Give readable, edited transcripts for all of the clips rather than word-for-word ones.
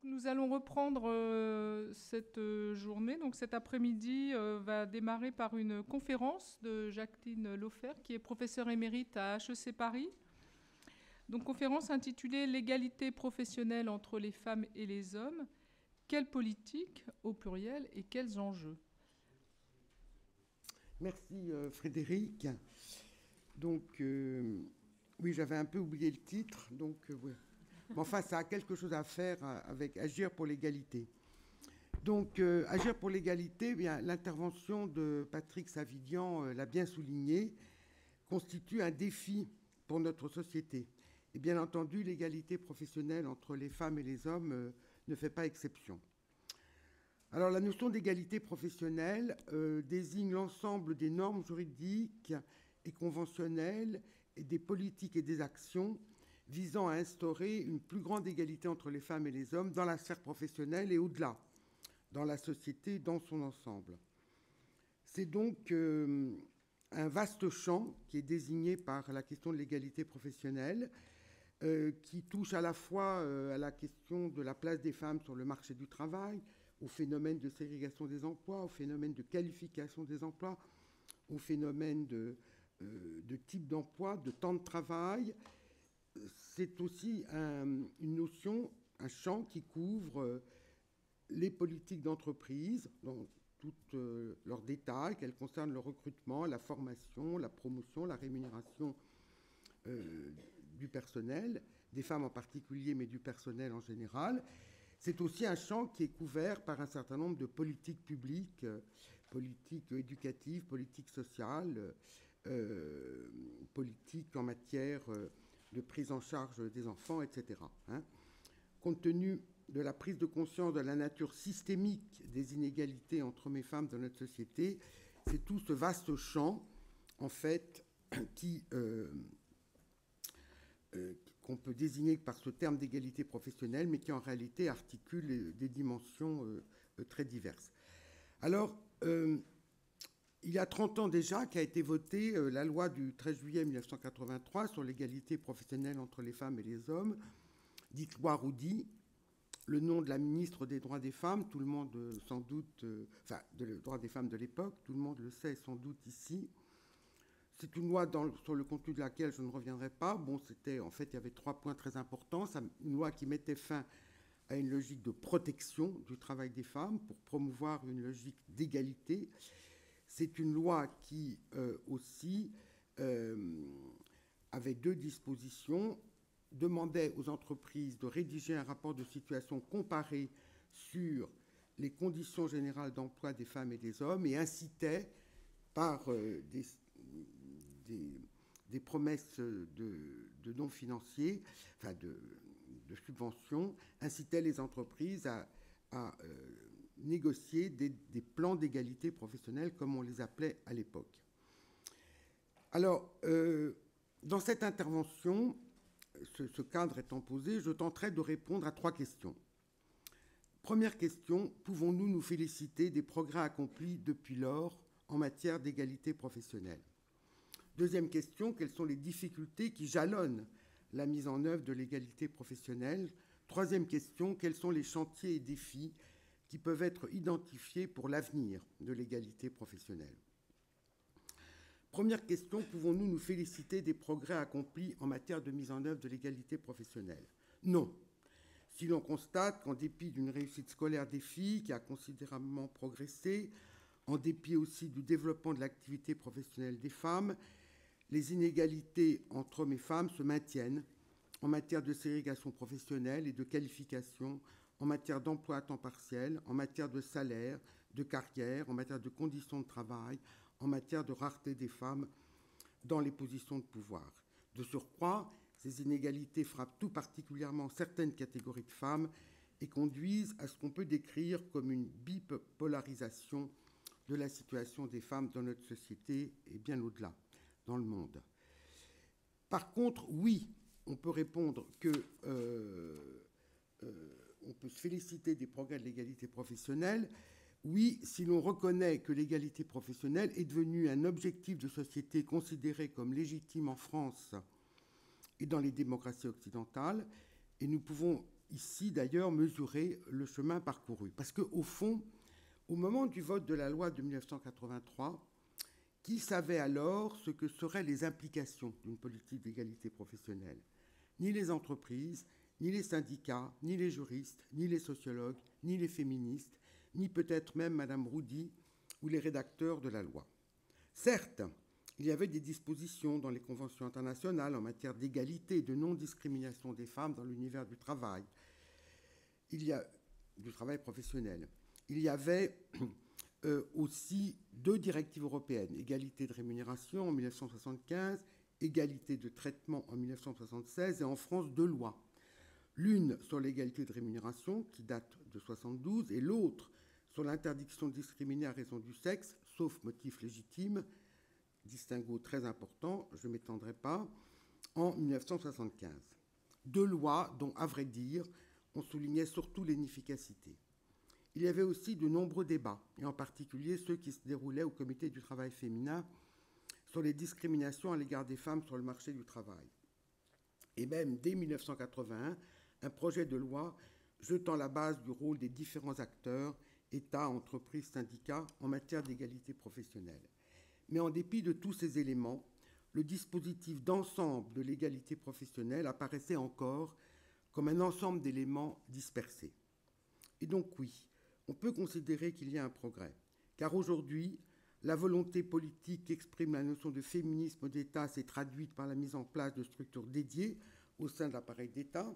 Donc nous allons reprendre cette journée. Donc cet après-midi va démarrer par une conférence de Jacqueline Laufer, qui est professeure émérite à HEC Paris. Donc conférence intitulée L'égalité professionnelle entre les femmes et les hommes. Quelle politique au pluriel et quels enjeux? Merci Frédéric. Donc oui, j'avais un peu oublié le titre, donc oui. Mais enfin, ça a quelque chose à faire avec Agir pour l'égalité. Donc, Agir pour l'égalité, bien, l'intervention de Patrick Savidian l'a bien souligné, constitue un défi pour notre société. Et bien entendu, l'égalité professionnelle entre les femmes et les hommes ne fait pas exception. Alors, la notion d'égalité professionnelle désigne l'ensemble des normes juridiques et conventionnelles et des politiques et des actions visant à instaurer une plus grande égalité entre les femmes et les hommes dans la sphère professionnelle et au-delà, dans la société dans son ensemble. C'est donc un vaste champ qui est désigné par la question de l'égalité professionnelle, qui touche à la fois à la question de la place des femmes sur le marché du travail, au phénomène de ségrégation des emplois, au phénomène de qualification des emplois, au phénomène de type d'emploi, de temps de travail. C'est aussi une notion, un champ qui couvre les politiques d'entreprise dans tous leurs détails, qu'elles concernent le recrutement, la formation, la promotion, la rémunération du personnel, des femmes en particulier, mais du personnel en général. C'est aussi un champ qui est couvert par un certain nombre de politiques publiques, politiques éducatives, politiques sociales, politiques en matière de prise en charge des enfants, etc. Compte tenu de la prise de conscience de la nature systémique des inégalités entre hommes et femmes dans notre société, c'est tout ce vaste champ, en fait, qu'on peut désigner par ce terme d'égalité professionnelle, mais qui en réalité articule des dimensions très diverses. Alors, il y a 30 ans déjà qu'a été votée la loi du 13 juillet 1983 sur l'égalité professionnelle entre les femmes et les hommes, dite loi Roudy, le nom de la ministre des droits des femmes, tout le monde sans doute, enfin, des droits des femmes de l'époque, tout le monde le sait sans doute ici. C'est une loi sur le contenu de laquelle je ne reviendrai pas. Bon, en fait, il y avait 3 points très importants. Une loi qui mettait fin à une logique de protection du travail des femmes pour promouvoir une logique d'égalité. C'est une loi qui aussi avait 2 dispositions, demandait aux entreprises de rédiger un rapport de situation comparé sur les conditions générales d'emploi des femmes et des hommes et incitait par des promesses de non financiers, enfin de subventions, incitait les entreprises à négocier des plans d'égalité professionnelle, comme on les appelait à l'époque. Alors, dans cette intervention, ce cadre étant posé, je tenterai de répondre à 3 questions. Première question, pouvons-nous nous féliciter des progrès accomplis depuis lors en matière d'égalité professionnelle? Deuxième question, quelles sont les difficultés qui jalonnent la mise en œuvre de l'égalité professionnelle? Troisième question, quels sont les chantiers et défis qui peuvent être identifiés pour l'avenir de l'égalité professionnelle? Première question, pouvons-nous nous féliciter des progrès accomplis en matière de mise en œuvre de l'égalité professionnelle? Non. Si l'on constate qu'en dépit d'une réussite scolaire des filles qui a considérablement progressé, en dépit aussi du développement de l'activité professionnelle des femmes, les inégalités entre hommes et femmes se maintiennent en matière de ségrégation professionnelle et de qualification, en matière d'emploi à temps partiel, en matière de salaire, de carrière, en matière de conditions de travail, en matière de rareté des femmes dans les positions de pouvoir. De surcroît, ces inégalités frappent tout particulièrement certaines catégories de femmes et conduisent à ce qu'on peut décrire comme une bipolarisation de la situation des femmes dans notre société et bien au-delà, dans le monde. Par contre, oui, on peut répondre que on peut se féliciter des progrès de l'égalité professionnelle. Oui, si l'on reconnaît que l'égalité professionnelle est devenue un objectif de société considéré comme légitime en France et dans les démocraties occidentales, et nous pouvons ici d'ailleurs mesurer le chemin parcouru. Parce qu'au fond, au moment du vote de la loi de 1983, qui savait alors ce que seraient les implications d'une politique d'égalité professionnelle? Ni les entreprises, ni les syndicats, ni les juristes, ni les sociologues, ni les féministes, ni peut-être même Madame Roudy ou les rédacteurs de la loi. Certes, il y avait des dispositions dans les conventions internationales en matière d'égalité et de non-discrimination des femmes dans l'univers du travail, du travail professionnel. Il y avait aussi 2 directives européennes, égalité de rémunération en 1975, égalité de traitement en 1976, et en France 2 lois. L'une sur l'égalité de rémunération, qui date de 1972, et l'autre sur l'interdiction de discriminer à raison du sexe, sauf motif légitime, distinguo très important, je ne m'étendrai pas, en 1975. 2 lois dont, à vrai dire, on soulignait surtout l'inefficacité. Il y avait aussi de nombreux débats, et en particulier ceux qui se déroulaient au Comité du travail féminin sur les discriminations à l'égard des femmes sur le marché du travail. Et même dès 1981, un projet de loi jetant la base du rôle des différents acteurs, État, entreprises, syndicats, en matière d'égalité professionnelle. Mais en dépit de tous ces éléments, le dispositif d'ensemble de l'égalité professionnelle apparaissait encore comme un ensemble d'éléments dispersés. Et donc oui, on peut considérer qu'il y a un progrès, car aujourd'hui, la volonté politique qu'exprime la notion de féminisme d'État s'est traduite par la mise en place de structures dédiées au sein de l'appareil d'État.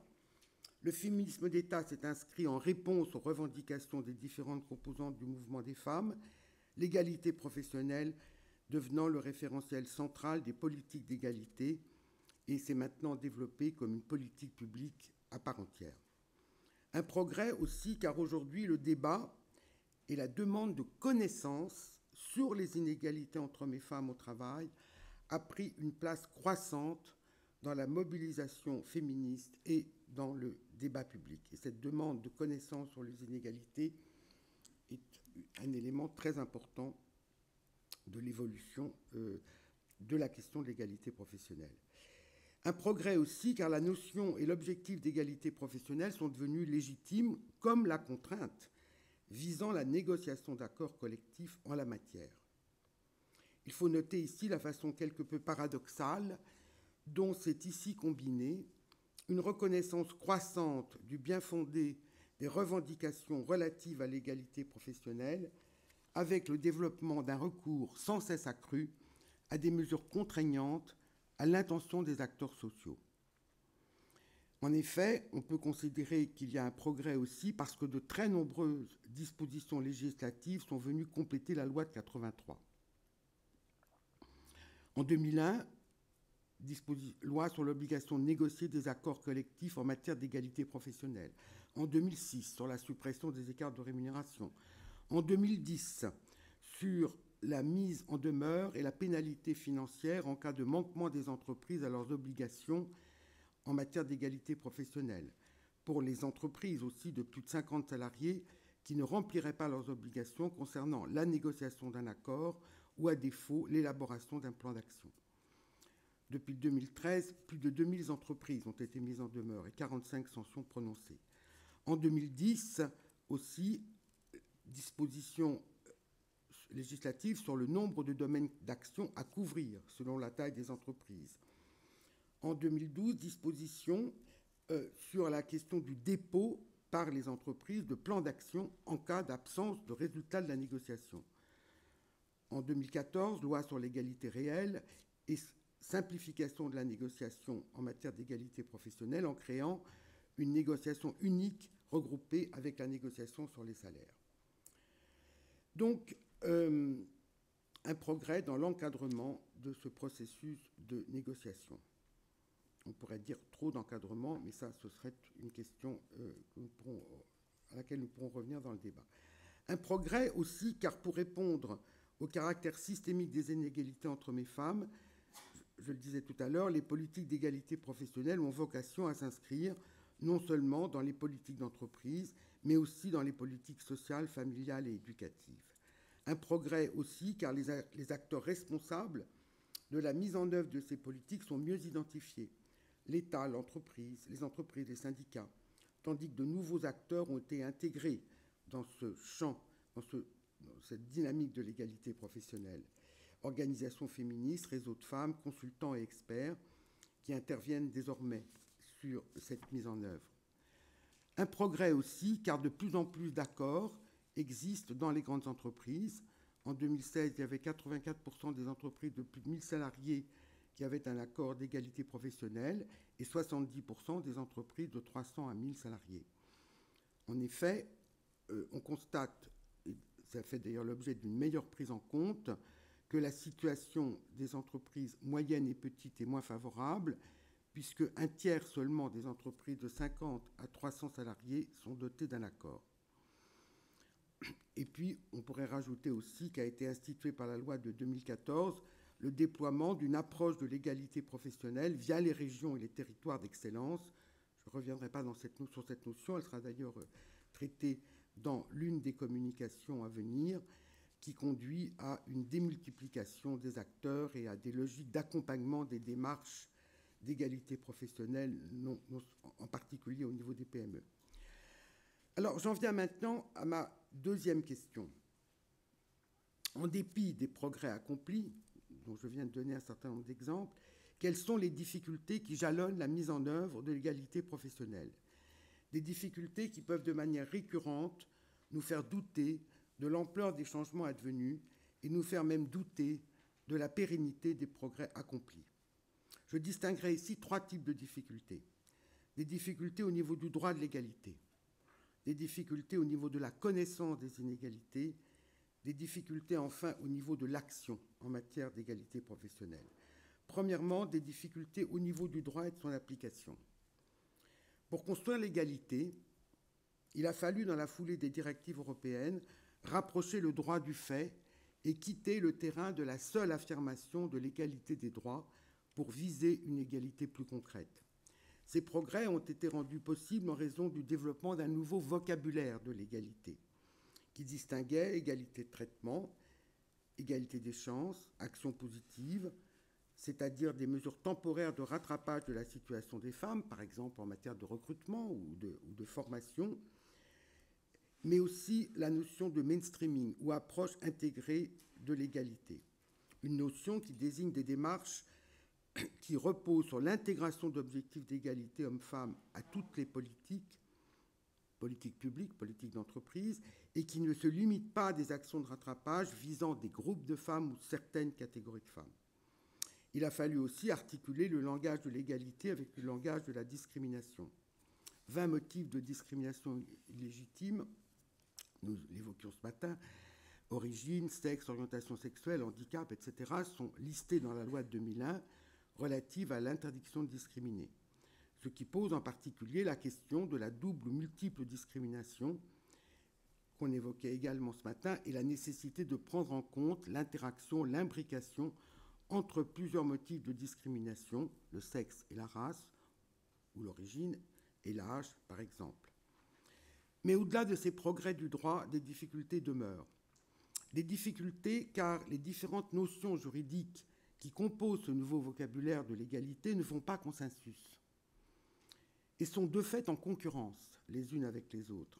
Le féminisme d'État s'est inscrit en réponse aux revendications des différentes composantes du mouvement des femmes, l'égalité professionnelle devenant le référentiel central des politiques d'égalité, et s'est maintenant développé comme une politique publique à part entière. Un progrès aussi, car aujourd'hui, le débat et la demande de connaissances sur les inégalités entre hommes et femmes au travail a pris une place croissante dans la mobilisation féministe et dans le débat public. Et cette demande de connaissances sur les inégalités est un élément très important de l'évolution de la question de l'égalité professionnelle. Un progrès aussi, car la notion et l'objectif d'égalité professionnelle sont devenus légitimes, comme la contrainte visant la négociation d'accords collectifs en la matière. Il faut noter ici la façon quelque peu paradoxale dont s'est ici combinée une reconnaissance croissante du bien fondé des revendications relatives à l'égalité professionnelle avec le développement d'un recours sans cesse accru à des mesures contraignantes à l'intention des acteurs sociaux. En effet, on peut considérer qu'il y a un progrès aussi parce que de très nombreuses dispositions législatives sont venues compléter la loi de 83. En 2001, loi sur l'obligation de négocier des accords collectifs en matière d'égalité professionnelle. En 2006, sur la suppression des écarts de rémunération. En 2010, sur la mise en demeure et la pénalité financière en cas de manquement des entreprises à leurs obligations en matière d'égalité professionnelle. Pour les entreprises aussi de plus de 50 salariés qui ne rempliraient pas leurs obligations concernant la négociation d'un accord ou à défaut l'élaboration d'un plan d'action. Depuis 2013, plus de 2000 entreprises ont été mises en demeure et 45 sanctions prononcées. En 2010, aussi, dispositions législatives sur le nombre de domaines d'action à couvrir selon la taille des entreprises. En 2012, dispositions sur la question du dépôt par les entreprises de plans d'action en cas d'absence de résultat de la négociation. En 2014, loi sur l'égalité réelle et simplification de la négociation en matière d'égalité professionnelle en créant une négociation unique regroupée avec la négociation sur les salaires. Donc, un progrès dans l'encadrement de ce processus de négociation. On pourrait dire trop d'encadrement, mais ça, ce serait une question à laquelle nous pourrons revenir dans le débat. Un progrès aussi, car pour répondre au caractère systémique des inégalités entre hommes et femmes, je le disais tout à l'heure, les politiques d'égalité professionnelle ont vocation à s'inscrire non seulement dans les politiques d'entreprise, mais aussi dans les politiques sociales, familiales et éducatives. Un progrès aussi, car les acteurs responsables de la mise en œuvre de ces politiques sont mieux identifiés. L'État, l'entreprise, les entreprises, les syndicats, tandis que de nouveaux acteurs ont été intégrés dans ce champ, dans cette dynamique de l'égalité professionnelle. Organisations féministes, réseaux de femmes, consultants et experts qui interviennent désormais sur cette mise en œuvre. Un progrès aussi, car de plus en plus d'accords existent dans les grandes entreprises. En 2016, il y avait 84% des entreprises de plus de 1000 salariés qui avaient un accord d'égalité professionnelle et 70% des entreprises de 300 à 1000 salariés. En effet, on constate, et ça fait d'ailleurs l'objet d'une meilleure prise en compte, que la situation des entreprises moyennes et petites est moins favorable, puisque un tiers seulement des entreprises de 50 à 300 salariés sont dotées d'un accord. Et puis, on pourrait rajouter aussi qu'a été institué par la loi de 2014 le déploiement d'une approche de l'égalité professionnelle via les régions et les territoires d'excellence. Je ne reviendrai pas sur cette notion, elle sera d'ailleurs traitée dans l'une des communications à venir, qui conduit à une démultiplication des acteurs et à des logiques d'accompagnement des démarches d'égalité professionnelle, en particulier au niveau des PME. Alors, j'en viens maintenant à ma deuxième question. En dépit des progrès accomplis, dont je viens de donner un certain nombre d'exemples, quelles sont les difficultés qui jalonnent la mise en œuvre de l'égalité professionnelle? Des difficultés qui peuvent de manière récurrente nous faire douter de l'ampleur des changements advenus et nous faire même douter de la pérennité des progrès accomplis. Je distinguerai ici 3 types de difficultés. Des difficultés au niveau du droit de l'égalité, des difficultés au niveau de la connaissance des inégalités, des difficultés enfin au niveau de l'action en matière d'égalité professionnelle. Premièrement, des difficultés au niveau du droit et de son application. Pour construire l'égalité, il a fallu, dans la foulée des directives européennes, rapprocher le droit du fait et quitter le terrain de la seule affirmation de l'égalité des droits pour viser une égalité plus concrète. Ces progrès ont été rendus possibles en raison du développement d'un nouveau vocabulaire de l'égalité, qui distinguait égalité de traitement, égalité des chances, action positive, c'est-à-dire des mesures temporaires de rattrapage de la situation des femmes, par exemple en matière de recrutement ou de formation, mais aussi la notion de mainstreaming ou approche intégrée de l'égalité, une notion qui désigne des démarches qui reposent sur l'intégration d'objectifs d'égalité hommes-femmes à toutes les politiques publiques, politiques d'entreprise, et qui ne se limitent pas à des actions de rattrapage visant des groupes de femmes ou certaines catégories de femmes. Il a fallu aussi articuler le langage de l'égalité avec le langage de la discrimination. 20 motifs de discrimination illégitime, nous l'évoquions ce matin, origine, sexe, orientation sexuelle, handicap, etc., sont listés dans la loi de 2001 relative à l'interdiction de discriminer, ce qui pose en particulier la question de la double ou multiple discrimination qu'on évoquait également ce matin et la nécessité de prendre en compte l'interaction, l'imbrication entre plusieurs motifs de discrimination, le sexe et la race, ou l'origine et l'âge, par exemple. Mais au-delà de ces progrès du droit, des difficultés demeurent. Des difficultés car les différentes notions juridiques qui composent ce nouveau vocabulaire de l'égalité ne font pas consensus et sont de fait en concurrence les unes avec les autres.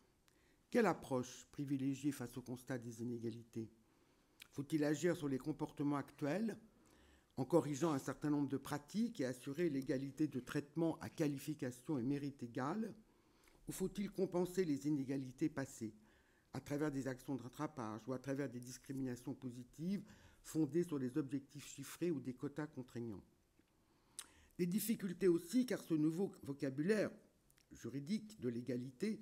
Quelle approche privilégier face au constat des inégalités? Faut-il agir sur les comportements actuels en corrigeant un certain nombre de pratiques et assurer l'égalité de traitement à qualification et mérite égal? Ou faut-il compenser les inégalités passées à travers des actions de rattrapage ou à travers des discriminations positives fondées sur des objectifs chiffrés ou des quotas contraignants? Des difficultés aussi, car ce nouveau vocabulaire juridique de l'égalité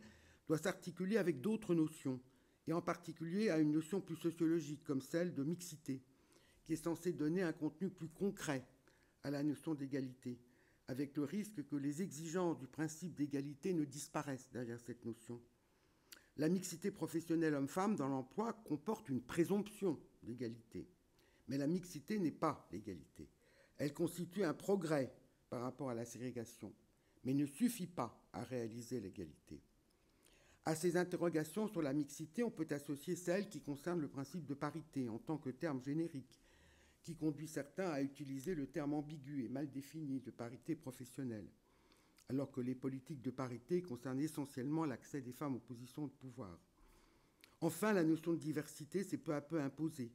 doit s'articuler avec d'autres notions, et en particulier à une notion plus sociologique comme celle de mixité, qui est censée donner un contenu plus concret à la notion d'égalité, avec le risque que les exigences du principe d'égalité ne disparaissent derrière cette notion. La mixité professionnelle homme-femme dans l'emploi comporte une présomption d'égalité. Mais la mixité n'est pas l'égalité. Elle constitue un progrès par rapport à la ségrégation, mais ne suffit pas à réaliser l'égalité. À ces interrogations sur la mixité, on peut associer celles qui concernent le principe de parité en tant que terme générique, qui conduit certains à utiliser le terme ambigu et mal défini de parité professionnelle. alors que les politiques de parité concernent essentiellement l'accès des femmes aux positions de pouvoir. Enfin, la notion de diversité s'est peu à peu imposée,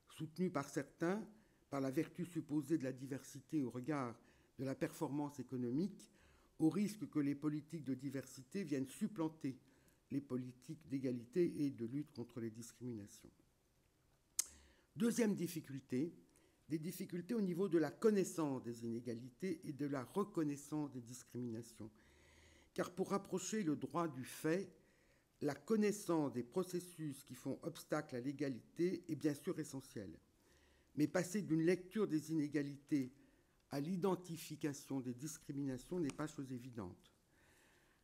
soutenue par certains par la vertu supposée de la diversité au regard de la performance économique, au risque que les politiques de diversité viennent supplanter les politiques d'égalité et de lutte contre les discriminations. Deuxième difficulté, des difficultés au niveau de la connaissance des inégalités et de la reconnaissance des discriminations. Car pour rapprocher le droit du fait, la connaissance des processus qui font obstacle à l'égalité est bien sûr essentielle. Mais passer d'une lecture des inégalités à l'identification des discriminations n'est pas chose évidente.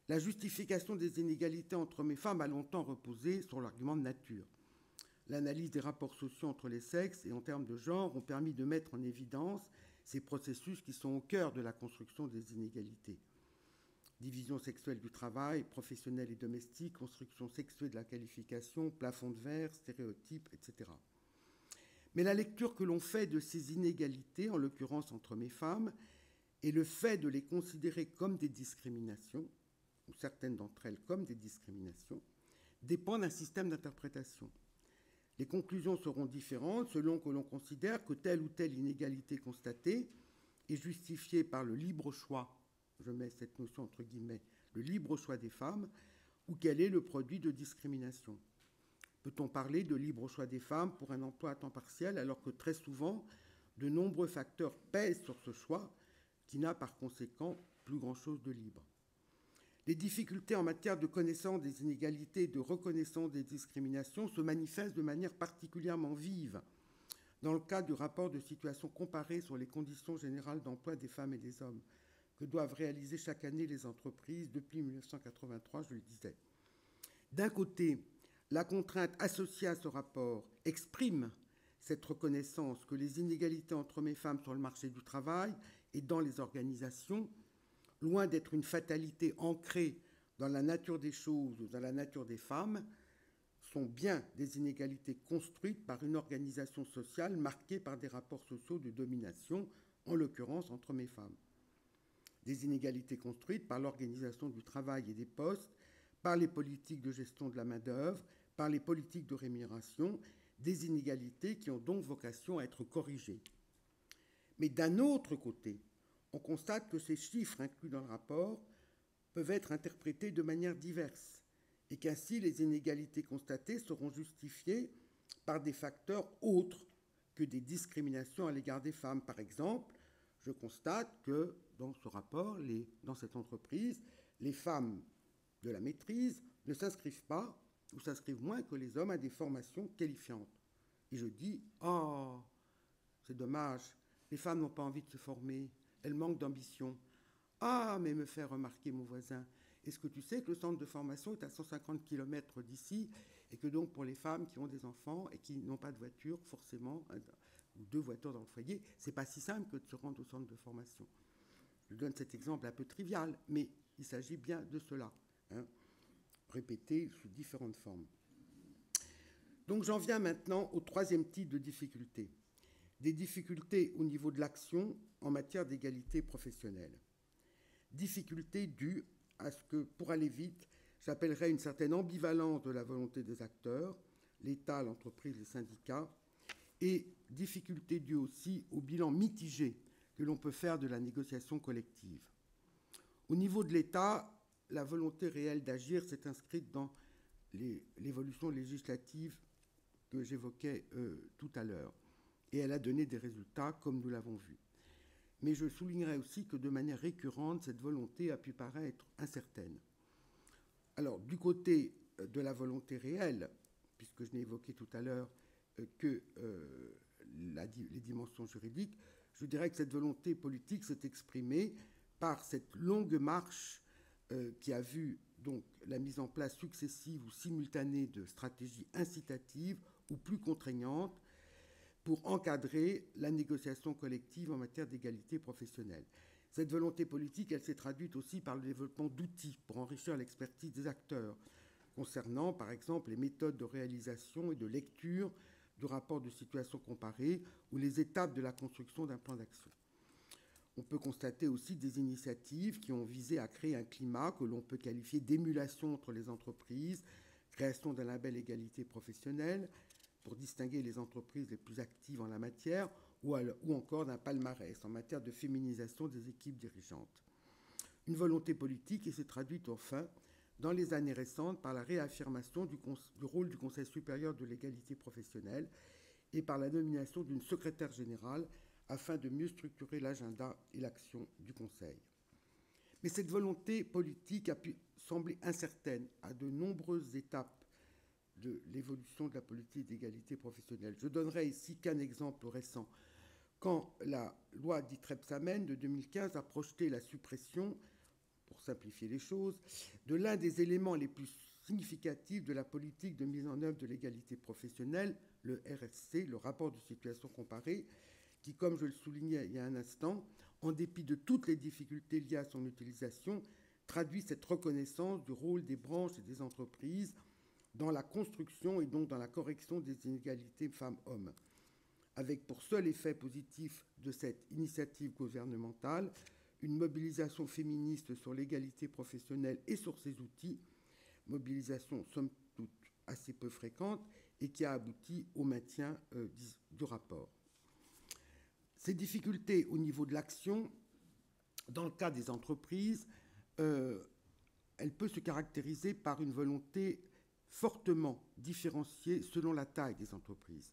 La justification des inégalités entre hommes et femmes a longtemps reposé sur l'argument de nature. L'analyse des rapports sociaux entre les sexes et en termes de genre ont permis de mettre en évidence ces processus qui sont au cœur de la construction des inégalités. Division sexuelle du travail, professionnel et domestique, construction sexuée de la qualification, plafond de verre, stéréotypes, etc. Mais la lecture que l'on fait de ces inégalités, en l'occurrence entre hommes et femmes, et le fait de les considérer comme des discriminations, ou certaines d'entre elles comme des discriminations, dépend d'un système d'interprétation. Les conclusions seront différentes selon que l'on considère que telle ou telle inégalité constatée est justifiée par le libre choix, je mets cette notion entre guillemets, le libre choix des femmes, ou qu'elle est le produit de discrimination. Peut-on parler de libre choix des femmes pour un emploi à temps partiel alors que très souvent, de nombreux facteurs pèsent sur ce choix qui n'a par conséquent plus grand-chose de libre. Les difficultés en matière de connaissance des inégalités et de reconnaissance des discriminations se manifestent de manière particulièrement vive dans le cadre du rapport de situation comparée sur les conditions générales d'emploi des femmes et des hommes que doivent réaliser chaque année les entreprises depuis 1983, je le disais. D'un côté, la contrainte associée à ce rapport exprime cette reconnaissance que les inégalités entre hommes et femmes sur le marché du travail et dans les organisations, loin d'être une fatalité ancrée dans la nature des choses ou dans la nature des femmes, sont bien des inégalités construites par une organisation sociale marquée par des rapports sociaux de domination, en l'occurrence entre hommes et femmes. Des inégalités construites par l'organisation du travail et des postes, par les politiques de gestion de la main-d'œuvre, par les politiques de rémunération, des inégalités qui ont donc vocation à être corrigées. Mais d'un autre côté, on constate que ces chiffres inclus dans le rapport peuvent être interprétés de manière diverse et qu'ainsi les inégalités constatées seront justifiées par des facteurs autres que des discriminations à l'égard des femmes. Par exemple, je constate que dans ce rapport, dans cette entreprise, les femmes de la maîtrise ne s'inscrivent pas ou s'inscrivent moins que les hommes à des formations qualifiantes. Et je dis, oh, c'est dommage, les femmes n'ont pas envie de se former, elles manquent d'ambition. Ah, mais me fait remarquer mon voisin, est-ce que tu sais que le centre de formation est à 150 km d'ici et que donc pour les femmes qui ont des enfants et qui n'ont pas de voiture, forcément, ou 2 voitures dans le foyer, c'est pas si simple que de se rendre au centre de formation. Je donne cet exemple un peu trivial, mais il s'agit bien de cela, répété sous différentes formes. Donc j'en viens maintenant au troisième type de difficulté, des difficultés au niveau de l'action en matière d'égalité professionnelle. Difficultés dues à ce que, pour aller vite, j'appellerais une certaine ambivalence de la volonté des acteurs, l'État, l'entreprise, les syndicats, et difficultés dues aussi au bilan mitigé que l'on peut faire de la négociation collective. Au niveau de l'État, la volonté réelle d'agir s'est inscrite dans l'évolution législative que j'évoquais tout à l'heure, et elle a donné des résultats comme nous l'avons vu. Mais je soulignerai aussi que de manière récurrente, cette volonté a pu paraître incertaine. Alors, du côté de la volonté réelle, puisque je n'ai évoqué tout à l'heure que les dimensions juridiques, je dirais que cette volonté politique s'est exprimée par cette longue marche qui a vu donc la mise en place successive ou simultanée de stratégies incitatives ou plus contraignantes pour encadrer la négociation collective en matière d'égalité professionnelle. Cette volonté politique, elle s'est traduite aussi par le développement d'outils pour enrichir l'expertise des acteurs, concernant par exemple les méthodes de réalisation et de lecture du rapport de situation comparée ou les étapes de la construction d'un plan d'action. On peut constater aussi des initiatives qui ont visé à créer un climat que l'on peut qualifier d'émulation entre les entreprises, création d'un label égalité professionnelle pour distinguer les entreprises les plus actives en la matière, ou encore d'un palmarès en matière de féminisation des équipes dirigeantes. Une volonté politique qui s'est traduite enfin dans les années récentes par la réaffirmation du rôle du Conseil supérieur de l'égalité professionnelle et par la nomination d'une secrétaire générale afin de mieux structurer l'agenda et l'action du Conseil. Mais cette volonté politique a pu sembler incertaine à de nombreuses étapes de l'évolution de la politique d'égalité professionnelle. Je donnerai ici qu'un exemple récent. Quand la loi dite Rebsamen de 2015 a projeté la suppression, pour simplifier les choses, de l'un des éléments les plus significatifs de la politique de mise en œuvre de l'égalité professionnelle, le RSC, le rapport de situation comparée, qui, comme je le soulignais il y a un instant, en dépit de toutes les difficultés liées à son utilisation, traduit cette reconnaissance du rôle des branches et des entreprises dans la construction et donc dans la correction des inégalités femmes-hommes, avec pour seul effet positif de cette initiative gouvernementale une mobilisation féministe sur l'égalité professionnelle et sur ses outils, mobilisation somme toute assez peu fréquente et qui a abouti au maintien du rapport. Ces difficultés au niveau de l'action, dans le cas des entreprises, elle peut se caractériser par une volonté fortement différenciée selon la taille des entreprises.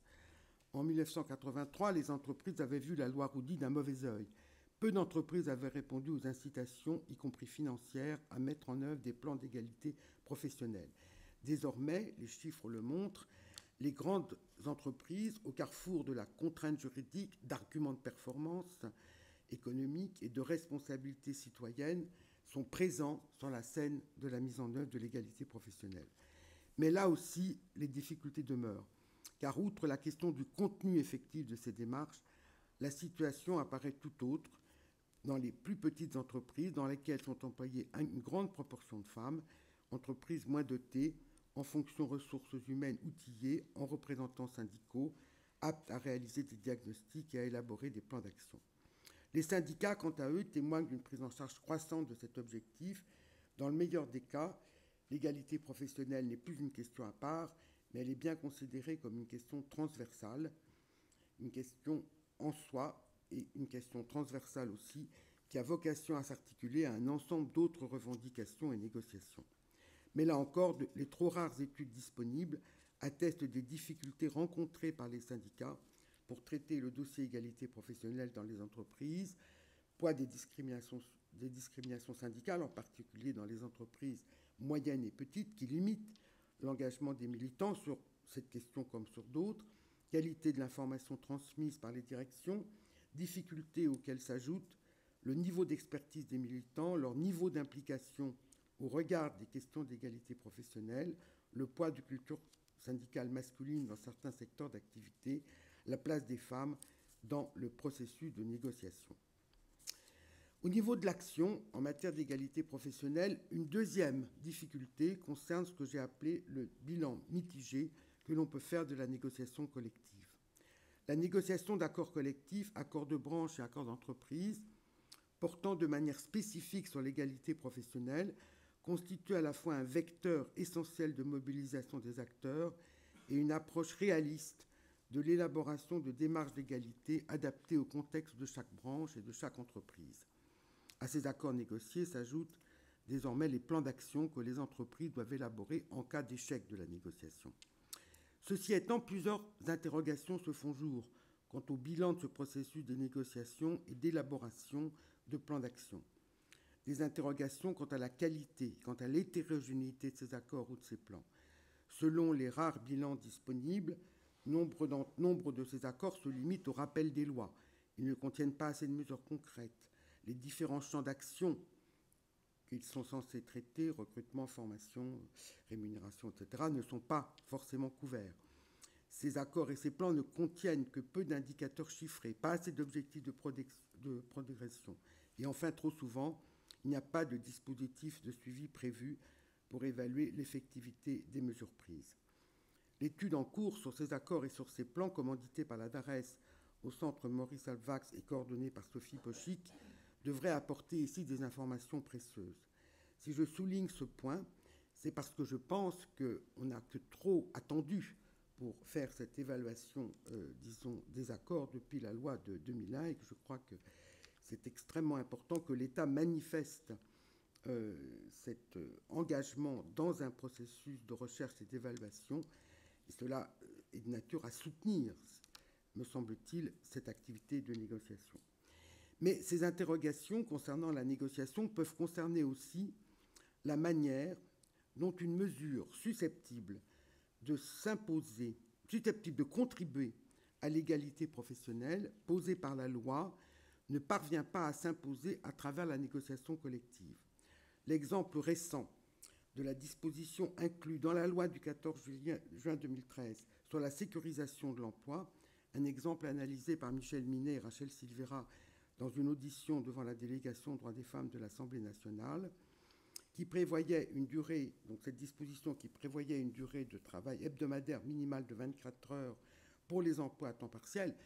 En 1983, les entreprises avaient vu la loi Roudy d'un mauvais œil. Peu d'entreprises avaient répondu aux incitations, y compris financières, à mettre en œuvre des plans d'égalité professionnelle. Désormais, les chiffres le montrent, les grandes entreprises, au carrefour de la contrainte juridique, d'arguments de performance économique et de responsabilité citoyenne, sont présents sur la scène de la mise en œuvre de l'égalité professionnelle. Mais là aussi, les difficultés demeurent, car outre la question du contenu effectif de ces démarches, la situation apparaît tout autre dans les plus petites entreprises dans lesquelles sont employées une grande proportion de femmes, entreprises moins dotées, en fonction ressources humaines outillées, en représentants syndicaux, aptes à réaliser des diagnostics et à élaborer des plans d'action. Les syndicats, quant à eux, témoignent d'une prise en charge croissante de cet objectif. Dans le meilleur des cas, l'égalité professionnelle n'est plus une question à part, mais elle est bien considérée comme une question transversale, une question en soi et une question transversale aussi, qui a vocation à s'articuler à un ensemble d'autres revendications et négociations. Mais là encore, les trop rares études disponibles attestent des difficultés rencontrées par les syndicats pour traiter le dossier égalité professionnelle dans les entreprises, poids des discriminations syndicales, en particulier dans les entreprises moyennes et petites, qui limitent l'engagement des militants sur cette question comme sur d'autres, qualité de l'information transmise par les directions, difficultés auxquelles s'ajoute le niveau d'expertise des militants, leur niveau d'implication au regard des questions d'égalité professionnelle, le poids de culture syndicale masculine dans certains secteurs d'activité, la place des femmes dans le processus de négociation. Au niveau de l'action en matière d'égalité professionnelle, une deuxième difficulté concerne ce que j'ai appelé le bilan mitigé que l'on peut faire de la négociation collective. La négociation d'accords collectifs, accords de branche et accords d'entreprise, portant de manière spécifique sur l'égalité professionnelle, constitue à la fois un vecteur essentiel de mobilisation des acteurs et une approche réaliste de l'élaboration de démarches d'égalité adaptées au contexte de chaque branche et de chaque entreprise. À ces accords négociés s'ajoutent désormais les plans d'action que les entreprises doivent élaborer en cas d'échec de la négociation. Ceci étant, plusieurs interrogations se font jour quant au bilan de ce processus de négociation et d'élaboration de plans d'action. Des interrogations quant à la qualité, quant à l'hétérogénéité de ces accords ou de ces plans. Selon les rares bilans disponibles, nombre de ces accords se limitent au rappel des lois. Ils ne contiennent pas assez de mesures concrètes. Les différents champs d'action qu'ils sont censés traiter, recrutement, formation, rémunération, etc., ne sont pas forcément couverts. Ces accords et ces plans ne contiennent que peu d'indicateurs chiffrés, pas assez d'objectifs de progression. Et enfin, trop souvent, il n'y a pas de dispositif de suivi prévu pour évaluer l'effectivité des mesures prises. L'étude en cours sur ces accords et sur ces plans, commanditée par la DARES au centre Maurice Alvax et coordonnée par Sophie Pochic, devrait apporter ici des informations précieuses. Si je souligne ce point, c'est parce que je pense qu'on n'a que trop attendu pour faire cette évaluation, disons, des accords depuis la loi de 2001 et que je crois que c'est extrêmement important que l'État manifeste cet engagement dans un processus de recherche et d'évaluation. Et cela est de nature à soutenir, me semble-t-il, cette activité de négociation. Mais ces interrogations concernant la négociation peuvent concerner aussi la manière dont une mesure susceptible de s'imposer, susceptible de contribuer à l'égalité professionnelle posée par la loi ne parvient pas à s'imposer à travers la négociation collective. L'exemple récent de la disposition inclue dans la loi du 14 juin 2013 sur la sécurisation de l'emploi, un exemple analysé par Michel Minet et Rachel Silveira dans une audition devant la délégation aux droits des femmes de l'Assemblée nationale, qui prévoyait une durée, donc cette disposition qui prévoyait une durée de travail hebdomadaire minimale de 24 heures pour les emplois à temps partiel,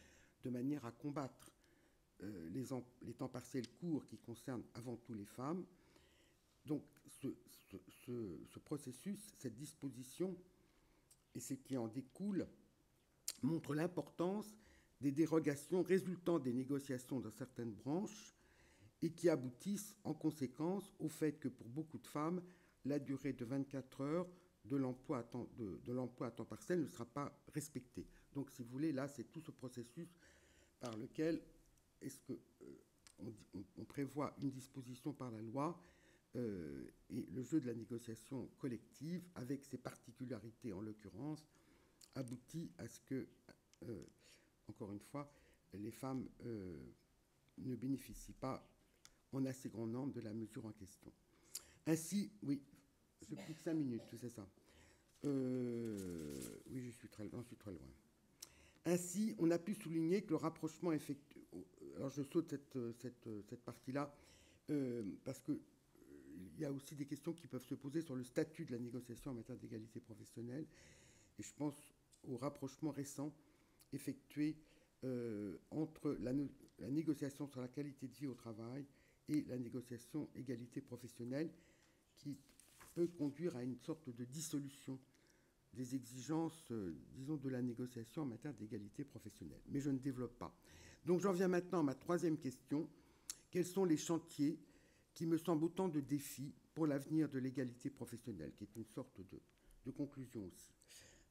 de manière à combattre les temps partiels courts qui concernent avant tout les femmes. Donc ce processus, cette disposition et ce qui en découle montrent l'importance des dérogations résultant des négociations dans certaines branches et qui aboutissent en conséquence au fait que pour beaucoup de femmes, la durée de 24 heures de l'emploi à temps partiel ne sera pas respectée. Donc, si vous voulez, là, c'est tout ce processus par lequel est-ce qu'on prévoit une disposition par la loi et le jeu de la négociation collective, avec ses particularités en l'occurrence, aboutit à ce que, encore une fois, les femmes ne bénéficient pas en assez grand nombre de la mesure en question. Ainsi, oui, je plus que 5 minutes, c'est ça. Oui, j'en suis très loin. Ainsi, on a pu souligner que le rapprochement effectué... Alors, je saute cette partie-là, parce qu'il y a aussi des questions qui peuvent se poser sur le statut de la négociation en matière d'égalité professionnelle. Et je pense au rapprochement récent effectué entre la négociation sur la qualité de vie au travail et la négociation égalité professionnelle, qui peut conduire à une sorte de dissolution des exigences, disons, de la négociation en matière d'égalité professionnelle. Mais je ne développe pas. Donc j'en viens maintenant à ma troisième question. Quels sont les chantiers qui me semblent autant de défis pour l'avenir de l'égalité professionnelle, qui est une sorte de conclusion aussi.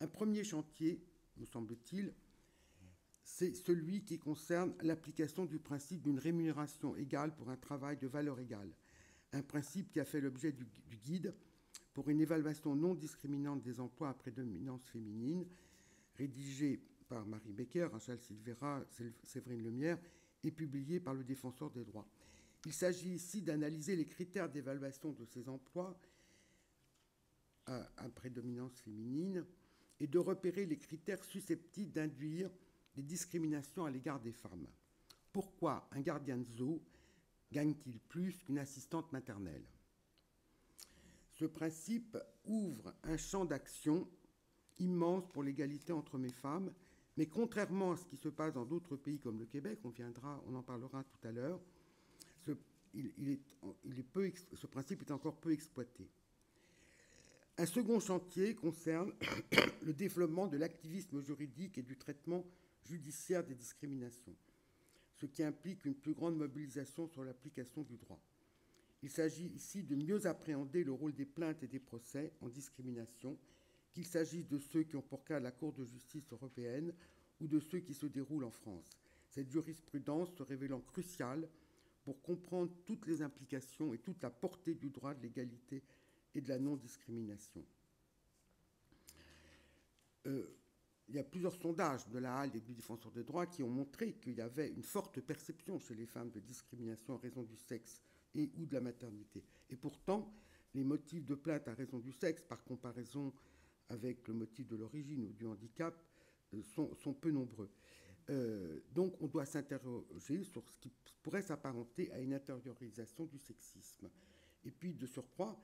Un premier chantier, me semble-t-il, c'est celui qui concerne l'application du principe d'une rémunération égale pour un travail de valeur égale. Un principe qui a fait l'objet du guide pour une évaluation non discriminante des emplois à prédominance féminine, rédigé par Marie Becker, Rachel Silveira, Séverine Lemierre, et publié par le Défenseur des droits. Il s'agit ici d'analyser les critères d'évaluation de ces emplois à prédominance féminine et de repérer les critères susceptibles d'induire des discriminations à l'égard des femmes. Pourquoi un gardien de zoo gagne-t-il plus qu'une assistante maternelle ? Ce principe ouvre un champ d'action immense pour l'égalité entre les femmes, mais contrairement à ce qui se passe dans d'autres pays comme le Québec, on en parlera tout à l'heure, ce principe est encore peu exploité. Un second chantier concerne le développement de l'activisme juridique et du traitement judiciaire des discriminations, ce qui implique une plus grande mobilisation sur l'application du droit. Il s'agit ici de mieux appréhender le rôle des plaintes et des procès en discrimination, qu'il s'agisse de ceux qui ont pour cas la Cour de justice européenne ou de ceux qui se déroulent en France. Cette jurisprudence se révélant cruciale pour comprendre toutes les implications et toute la portée du droit de l'égalité et de la non-discrimination. Il y a plusieurs sondages de la HALDE et du Défenseur des droits qui ont montré qu'il y avait une forte perception chez les femmes de discrimination en raison du sexe et ou de la maternité. Et pourtant, les motifs de plainte à raison du sexe, par comparaison avec le motif de l'origine ou du handicap, sont peu nombreux. Donc on doit s'interroger sur ce qui pourrait s'apparenter à une intériorisation du sexisme. Et puis, de surcroît,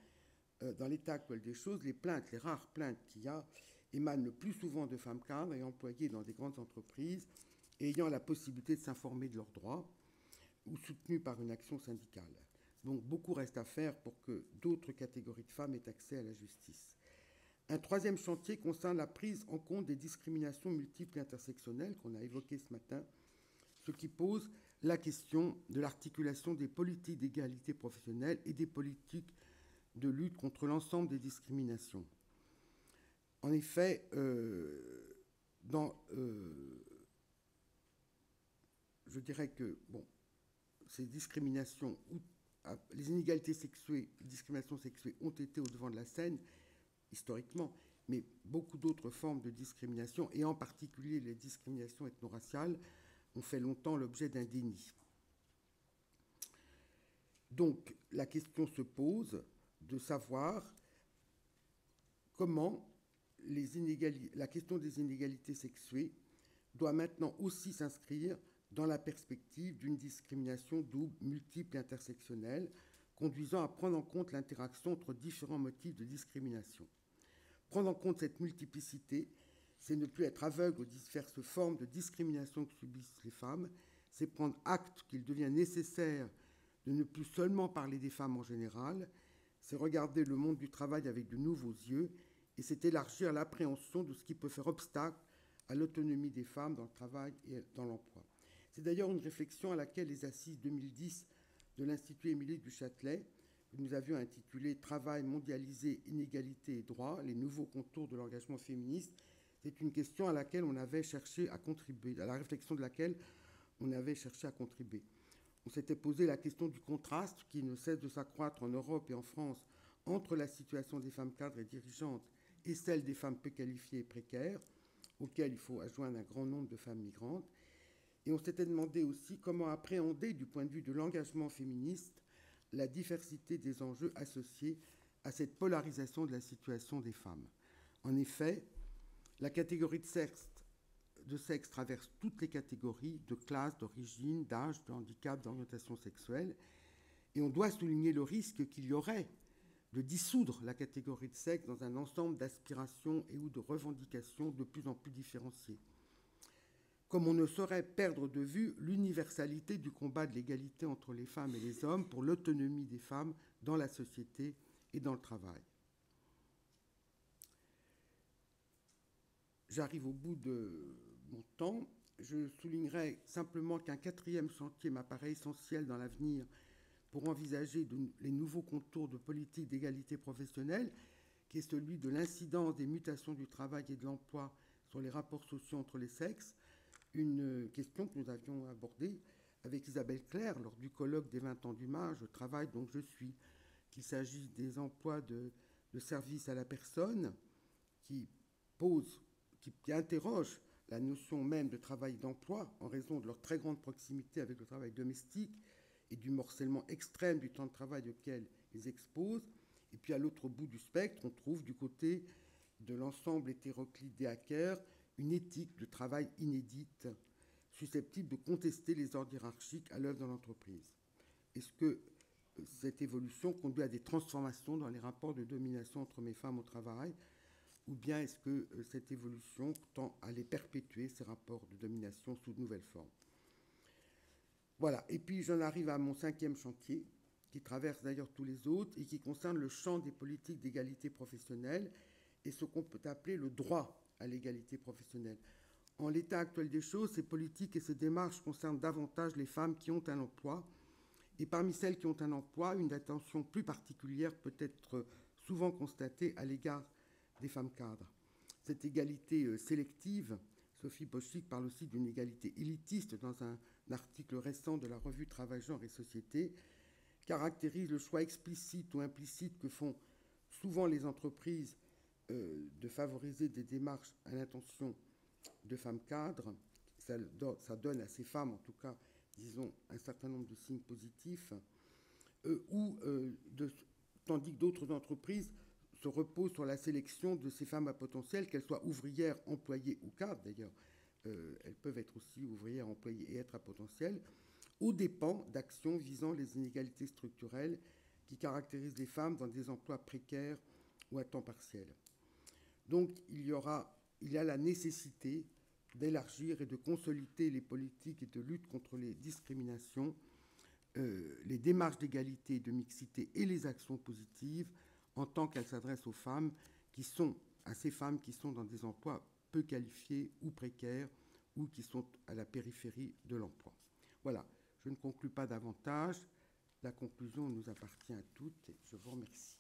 dans l'état actuel des choses, les rares plaintes qu'il y a, émanent le plus souvent de femmes cadres et employées dans des grandes entreprises et ayant la possibilité de s'informer de leurs droits. ou soutenues par une action syndicale. Donc beaucoup reste à faire pour que d'autres catégories de femmes aient accès à la justice. Un troisième chantier concerne la prise en compte des discriminations multiples et intersectionnelles qu'on a évoquées ce matin, ce qui pose la question de l'articulation des politiques d'égalité professionnelle et des politiques de lutte contre l'ensemble des discriminations. En effet, je dirais que ces discriminations, les inégalités sexuées, les discriminations sexuées ont été au devant de la scène historiquement, mais beaucoup d'autres formes de discrimination, et en particulier les discriminations ethno-raciales, ont fait longtemps l'objet d'un déni. Donc la question se pose de savoir comment la question des inégalités sexuées doit maintenant aussi s'inscrire dans la perspective d'une discrimination double, multiple et intersectionnelle, conduisant à prendre en compte l'interaction entre différents motifs de discrimination. Prendre en compte cette multiplicité, c'est ne plus être aveugle aux diverses formes de discrimination que subissent les femmes, c'est prendre acte qu'il devient nécessaire de ne plus seulement parler des femmes en général, c'est regarder le monde du travail avec de nouveaux yeux, et c'est élargir l'appréhension de ce qui peut faire obstacle à l'autonomie des femmes dans le travail et dans l'emploi. C'est d'ailleurs une réflexion à laquelle les assises 2010 de l'Institut Émilie du Châtelet, que nous avions intitulé « Travail mondialisé, inégalité et droit, les nouveaux contours de l'engagement féministe », c'est une question à laquelle on avait cherché à contribuer, à la réflexion de laquelle on avait cherché à contribuer. On s'était posé la question du contraste qui ne cesse de s'accroître en Europe et en France entre la situation des femmes cadres et dirigeantes et celle des femmes peu qualifiées et précaires, auxquelles il faut adjoindre un grand nombre de femmes migrantes. Et on s'était demandé aussi comment appréhender, du point de vue de l'engagement féministe, la diversité des enjeux associés à cette polarisation de la situation des femmes. En effet, la catégorie de sexe traverse toutes les catégories de classe, d'origine, d'âge, de handicap, d'orientation sexuelle. Et on doit souligner le risque qu'il y aurait de dissoudre la catégorie de sexe dans un ensemble d'aspirations et ou de revendications de plus en plus différenciées. Comme on ne saurait perdre de vue l'universalité du combat de l'égalité entre les femmes et les hommes pour l'autonomie des femmes dans la société et dans le travail. J'arrive au bout de mon temps. Je soulignerai simplement qu'un quatrième chantier m'apparaît essentiel dans l'avenir pour envisager les nouveaux contours de politique d'égalité professionnelle, qui est celui de l'incidence des mutations du travail et de l'emploi sur les rapports sociaux entre les sexes, une question que nous avions abordée avec Isabelle Claire lors du colloque des 20 ans du MAS, je travaille donc je suis, qu'il s'agisse des emplois de service à la personne qui interrogent la notion même de travail et d'emploi en raison de leur très grande proximité avec le travail domestique et du morcellement extrême du temps de travail auquel ils exposent. Et puis à l'autre bout du spectre, on trouve du côté de l'ensemble hétéroclite des hackers une éthique de travail inédite, susceptible de contester les ordres hiérarchiques à l'œuvre dans l'entreprise. Est-ce que cette évolution conduit à des transformations dans les rapports de domination entre les femmes au travail, ou bien est-ce que cette évolution tend à les perpétuer, ces rapports de domination, sous de nouvelles formes? Voilà, et puis j'en arrive à mon cinquième chantier, qui traverse d'ailleurs tous les autres, et qui concerne le champ des politiques d'égalité professionnelle, et ce qu'on peut appeler le droit à l'égalité professionnelle. En l'état actuel des choses, ces politiques et ces démarches concernent davantage les femmes qui ont un emploi, et parmi celles qui ont un emploi, une attention plus particulière peut être souvent constatée à l'égard des femmes cadres. Cette égalité sélective, Sophie Boschik parle aussi d'une égalité élitiste dans un article récent de la revue Travail, Genre et Société, caractérise le choix explicite ou implicite que font souvent les entreprises de favoriser des démarches à l'intention de femmes cadres. Ça donne à ces femmes, en tout cas, disons, un certain nombre de signes positifs, tandis que d'autres entreprises se reposent sur la sélection de ces femmes à potentiel, qu'elles soient ouvrières, employées ou cadres, d'ailleurs. Elles peuvent être aussi ouvrières, employées et être à potentiel, aux dépens d'actions visant les inégalités structurelles qui caractérisent les femmes dans des emplois précaires ou à temps partiel. Donc, il y a la nécessité d'élargir et de consolider les politiques et de lutte contre les discriminations les démarches d'égalité et de mixité et les actions positives en tant qu'elles s'adressent aux femmes à ces femmes qui sont dans des emplois peu qualifiés ou précaires ou qui sont à la périphérie de l'emploi. Voilà, je ne conclus pas davantage. La conclusion nous appartient à toutes et je vous remercie.